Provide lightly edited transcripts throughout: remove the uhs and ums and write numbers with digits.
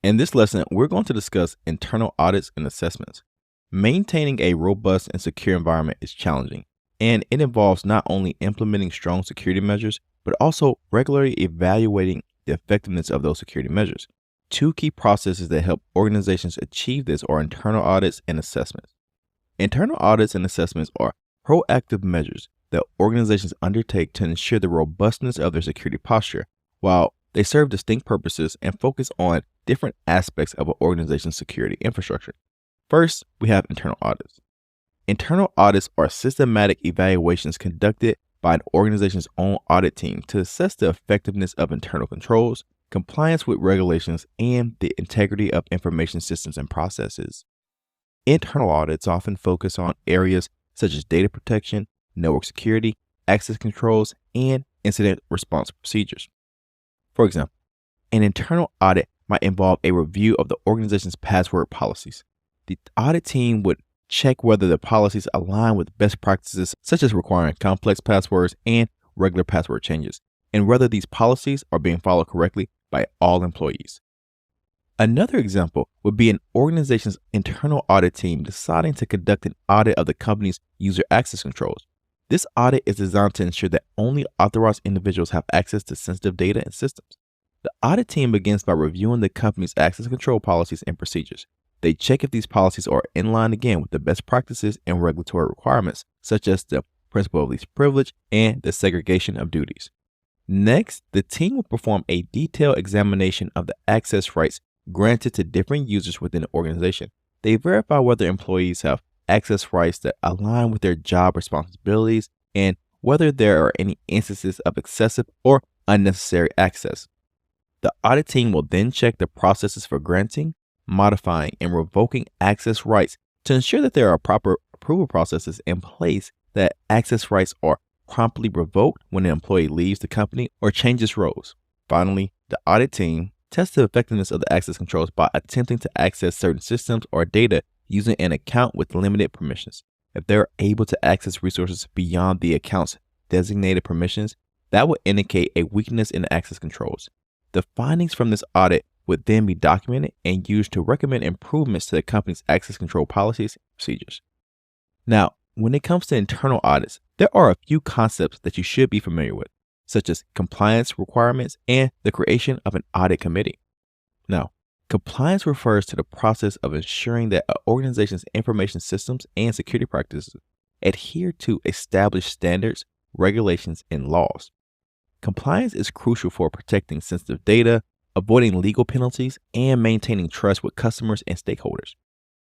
In this lesson, we're going to discuss internal audits and assessments. Maintaining a robust and secure environment is challenging, and it involves not only implementing strong security measures, but also regularly evaluating the effectiveness of those security measures. Two key processes that help organizations achieve this are internal audits and assessments. Internal audits and assessments are proactive measures that organizations undertake to ensure the robustness of their security posture, while they serve distinct purposes and focus on different aspects of an organization's security infrastructure. First, we have internal audits. Internal audits are systematic evaluations conducted by an organization's own audit team to assess the effectiveness of internal controls, compliance with regulations, and the integrity of information systems and processes. Internal audits often focus on areas such as data protection, network security, access controls, and incident response procedures. For example, an internal audit might involve a review of the organization's password policies. The audit team would check whether the policies align with best practices, such as requiring complex passwords and regular password changes, and whether these policies are being followed correctly by all employees. Another example would be an organization's internal audit team deciding to conduct an audit of the company's user access controls. This audit is designed to ensure that only authorized individuals have access to sensitive data and systems. The audit team begins by reviewing the company's access control policies and procedures. They check if these policies are in line again with the best practices and regulatory requirements, such as the principle of least privilege and the segregation of duties. Next, the team will perform a detailed examination of the access rights granted to different users within the organization. They verify whether employees have access rights that align with their job responsibilities and whether there are any instances of excessive or unnecessary access. The audit team will then check the processes for granting, modifying, and revoking access rights to ensure that there are proper approval processes in place, that access rights are promptly revoked when an employee leaves the company or changes roles. Finally, the audit team tests the effectiveness of the access controls by attempting to access certain systems or data using an account with limited permissions. If they're able to access resources beyond the account's designated permissions, that would indicate a weakness in the access controls. The findings from this audit would then be documented and used to recommend improvements to the company's access control policies and procedures. Now, when it comes to internal audits, there are a few concepts that you should be familiar with, such as compliance requirements and the creation of an audit committee. Now, compliance refers to the process of ensuring that an organization's information systems and security practices adhere to established standards, regulations, and laws. Compliance is crucial for protecting sensitive data, avoiding legal penalties, and maintaining trust with customers and stakeholders.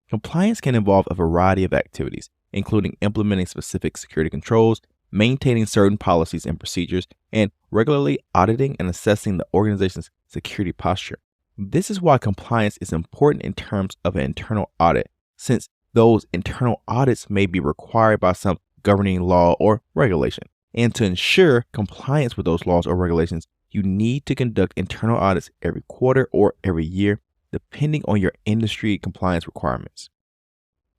Compliance can involve a variety of activities, including implementing specific security controls, maintaining certain policies and procedures, and regularly auditing and assessing the organization's security posture. This is why compliance is important in terms of an internal audit, since those internal audits may be required by some governing law or regulation. And to ensure compliance with those laws or regulations, you need to conduct internal audits every quarter or every year, depending on your industry compliance requirements.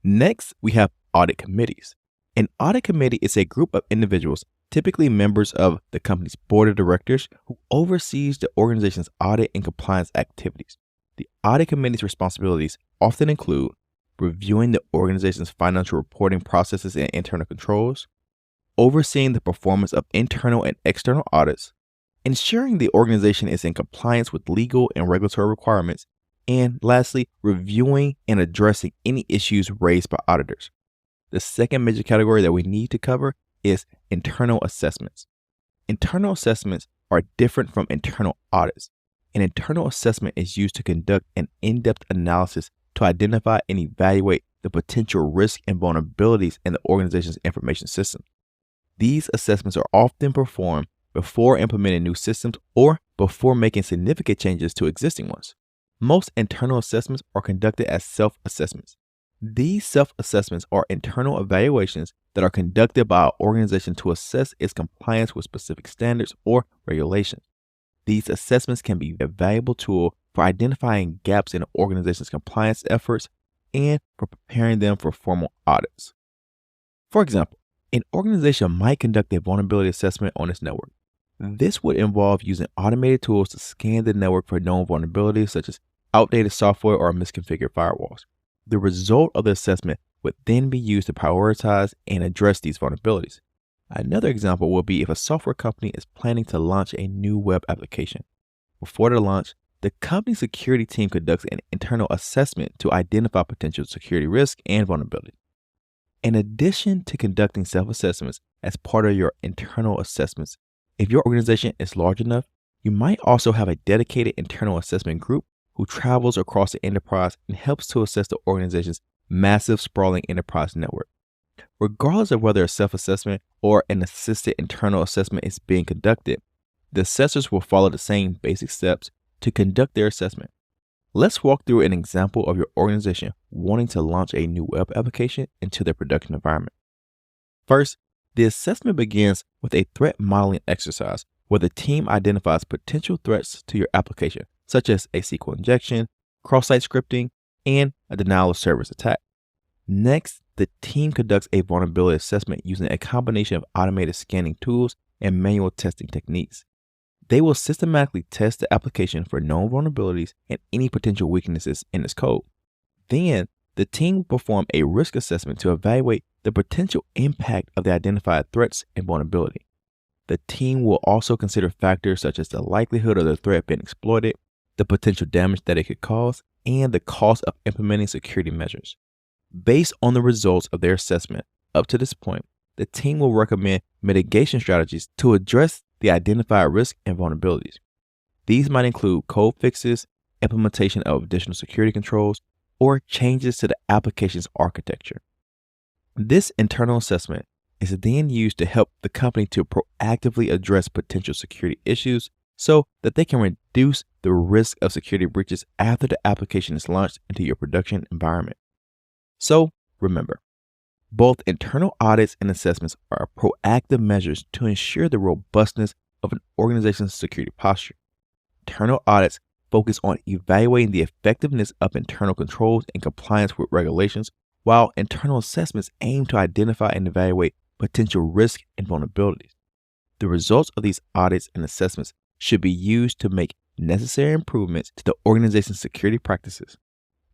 Next, we have audit committees. An audit committee is a group of individuals, typically members of the company's board of directors, who oversees the organization's audit and compliance activities. The audit committee's responsibilities often include reviewing the organization's financial reporting processes and internal controls, overseeing the performance of internal and external audits, ensuring the organization is in compliance with legal and regulatory requirements, and lastly, reviewing and addressing any issues raised by auditors. The second major category that we need to cover is internal assessments. Internal assessments are different from internal audits. An internal assessment is used to conduct an in-depth analysis to identify and evaluate the potential risks and vulnerabilities in the organization's information system. These assessments are often performed before implementing new systems or before making significant changes to existing ones. Most internal assessments are conducted as self-assessments. These self-assessments are internal evaluations that are conducted by an organization to assess its compliance with specific standards or regulations. These assessments can be a valuable tool for identifying gaps in an organization's compliance efforts and for preparing them for formal audits. For example, an organization might conduct a vulnerability assessment on its network. This would involve using automated tools to scan the network for known vulnerabilities such as outdated software, or misconfigured firewalls. The result of the assessment would then be used to prioritize and address these vulnerabilities. Another example will be if a software company is planning to launch a new web application. Before the launch, the company security team conducts an internal assessment to identify potential security risks and vulnerabilities. In addition to conducting self-assessments as part of your internal assessments, if your organization is large enough, you might also have a dedicated internal assessment group who travels across the enterprise and helps to assess the organization's massive, sprawling enterprise network. Regardless of whether a self-assessment or an assisted internal assessment is being conducted, the assessors will follow the same basic steps to conduct their assessment. Let's walk through an example of your organization wanting to launch a new web application into their production environment. First, the assessment begins with a threat modeling exercise where the team identifies potential threats to your application, such as a SQL injection, cross-site scripting, and a denial of service attack. Next, the team conducts a vulnerability assessment using a combination of automated scanning tools and manual testing techniques. They will systematically test the application for known vulnerabilities and any potential weaknesses in its code. Then, the team will perform a risk assessment to evaluate the potential impact of the identified threats and vulnerability. The team will also consider factors such as the likelihood of the threat being exploited, the potential damage that it could cause, and the cost of implementing security measures. Based on the results of their assessment up to this point, the team will recommend mitigation strategies to address the identified risks and vulnerabilities. These might include code fixes, implementation of additional security controls, or changes to the application's architecture. This internal assessment is then used to help the company to proactively address potential security issues so that they can reduce the risk of security breaches after the application is launched into your production environment. So remember, both internal audits and assessments are proactive measures to ensure the robustness of an organization's security posture. Internal audits focus on evaluating the effectiveness of internal controls and compliance with regulations, while internal assessments aim to identify and evaluate potential risks and vulnerabilities. The results of these audits and assessments should be used to make necessary improvements to the organization's security practices.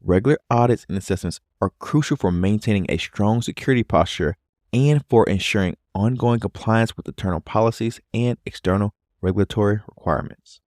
Regular audits and assessments are crucial for maintaining a strong security posture and for ensuring ongoing compliance with internal policies and external regulatory requirements.